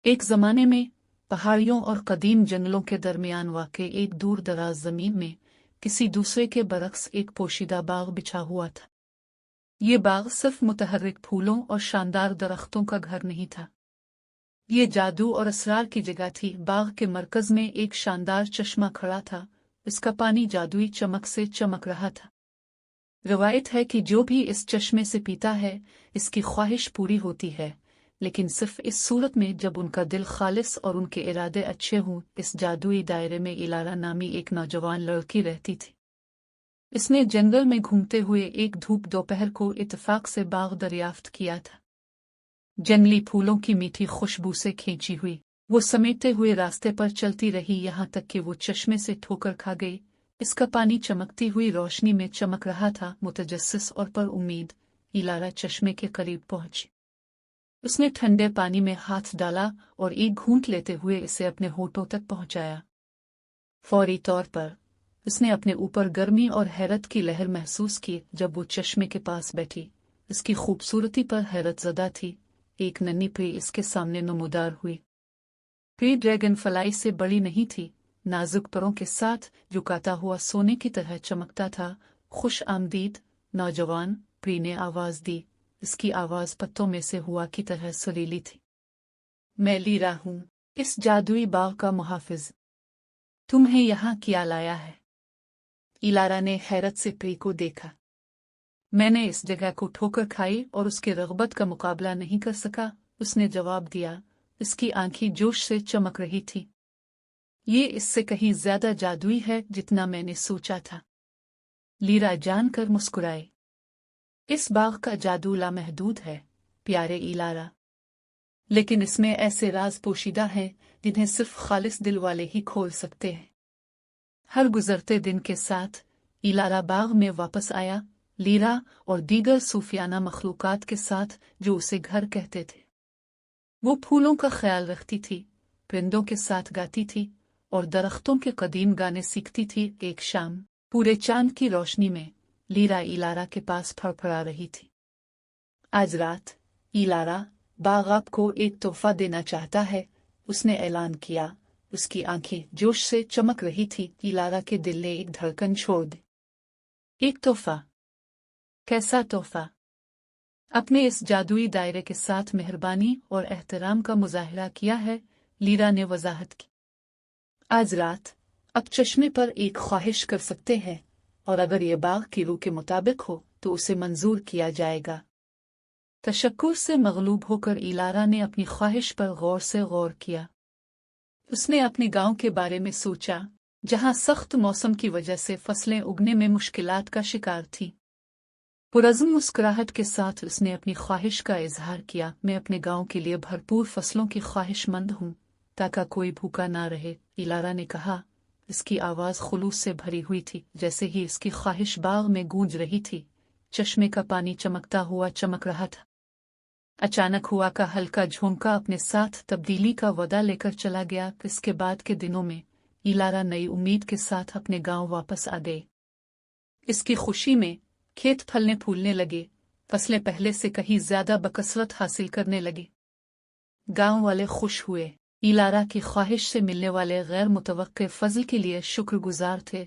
एक ज़माने में पहाड़ियों और कदीम जंगलों के दरमियान वाक़े एक दूर दराज ज़मीन में किसी दूसरे के बरक्स एक पोशीदा बाग बिछा हुआ था। ये बाग सिर्फ मुतहर्रिक फूलों और शानदार दरख्तों का घर नहीं था। ये जादू और असरार की जगह थी। बाग के मरकज में एक शानदार चश्मा खड़ा था। इसका पानी जादुई चमक से चमक रहा था। रवायत है कि जो भी इस चश्मे से पीता है, इसकी ख्वाहिश पूरी होती है, लेकिन सिर्फ इस सूरत में जब उनका दिल खालिस और उनके इरादे अच्छे हों। इस जादुई दायरे में इलारा नामी एक नौजवान लड़की रहती थी। इसने जंगल में घूमते हुए एक धूप दोपहर को इत्तेफाक से बाग दरियाफ्त किया था। जंगली फूलों की मीठी खुशबू से खींची हुई वो समेटते हुए रास्ते पर चलती रही, यहाँ तक कि वो चश्मे से ठोकर खा गई। इसका पानी चमकती हुई रोशनी में चमक रहा था। मुतजस्सिस और पर उम्मीद इलारा चश्मे के करीब पहुंची। उसने ठंडे पानी में हाथ डाला और एक घूंट लेते हुए इसे अपने होठों तक पहुंचाया। फौरी तौर पर उसने अपने ऊपर गर्मी और हैरत की लहर महसूस की जब वो चश्मे के पास बैठी। इसकी खूबसूरती पर हैरतज़दा थी। एक नन्ही प्री इसके सामने नमूदार हुई। प्री ड्रैगन फ्लाई से बड़ी नहीं थी, नाजुक परों के साथ झुकाता हुआ सोने की तरह चमकता था। खुश आमदीद नौजवान, प्री ने आवाज दी। इसकी आवाज पत्तों में से हुआ की तरह सुरीली थी। मैं लीरा हूँ, इस जादुई बाग का मुहाफिज। तुम्हें यहाँ क्या लाया है? इलारा ने हैरत से प्री को देखा। मैंने इस जगह को ठोकर खाई और उसकी रग़बत का मुकाबला नहीं कर सका, उसने जवाब दिया। इसकी आंखें जोश से चमक रही थी। ये इससे कहीं ज्यादा जादुई है जितना मैंने सोचा था। लीरा जानकर मुस्कुराए। इस बाग का जादू लामहदूद है प्यारे इलारा, लेकिन इसमें ऐसे राज पोशीदा हैं जिन्हें सिर्फ खालिस दिल वाले ही खोल सकते हैं। हर गुजरते दिन के साथ इलारा बाग में वापस आया, लीरा और दीगर सूफियाना मखलूकात के साथ जो उसे घर कहते थे। वो फूलों का ख्याल रखती थी, परिंदों के साथ गाती थी और दरख्तों के कदीम गाने सीखती थी। एक शाम पूरे चांद की रोशनी में लीरा इलारा के पास फड़फड़ा रही थी। आज रात इलारा बाग आपको एक तोहफा देना चाहता है, उसने ऐलान किया। उसकी आंखें जोश से चमक रही थी। इलारा के दिल ने एक धड़कन छोड़ दी। एक तोहफा? कैसा तोहफा? अपने इस जादुई दायरे के साथ मेहरबानी और एहतराम का मुजाहिरा किया है, लीरा ने वजाहत की। आज रात आप चश्मे पर एक ख्वाहिश कर सकते हैं और अगर ये बाग की रूह के मुताबिक हो तो उसे मंजूर किया जाएगा। तशक्कुर से मगलूब होकर इलारा ने अपनी ख्वाहिश पर गौर से गौर किया। उसने अपने गांव के बारे में सोचा, जहां सख्त मौसम की वजह से फसलें उगने में मुश्किलात का शिकार थी। पुरज़्म मुस्कुराहट के साथ उसने अपनी ख्वाहिश का इजहार किया। मैं अपने गांव के लिए भरपूर फसलों की ख्वाहिशमंद हूँ, ताकि कोई भूखा ना रहे, इलारा ने कहा। इसकी आवाज़ खुलूस से भरी हुई थी। जैसे ही इसकी ख्वाहिश बाग में गूंज रही थी, चश्मे का पानी चमकता हुआ चमक रहा था। अचानक हुआ का हल्का झोंका अपने साथ तब्दीली का वदा लेकर चला गया। इसके बाद के दिनों में इलारा नई उम्मीद के साथ अपने गांव वापस आ गए। इसकी खुशी में खेत फलने फूलने लगे, फसलें पहले से कहीं ज्यादा बकसरत हासिल करने लगी। गांव वाले खुश हुए। इलारा की ख्वाहिश से मिलने वाले गैर मुतवक्के फजल के लिए शुक्रगुजार थे।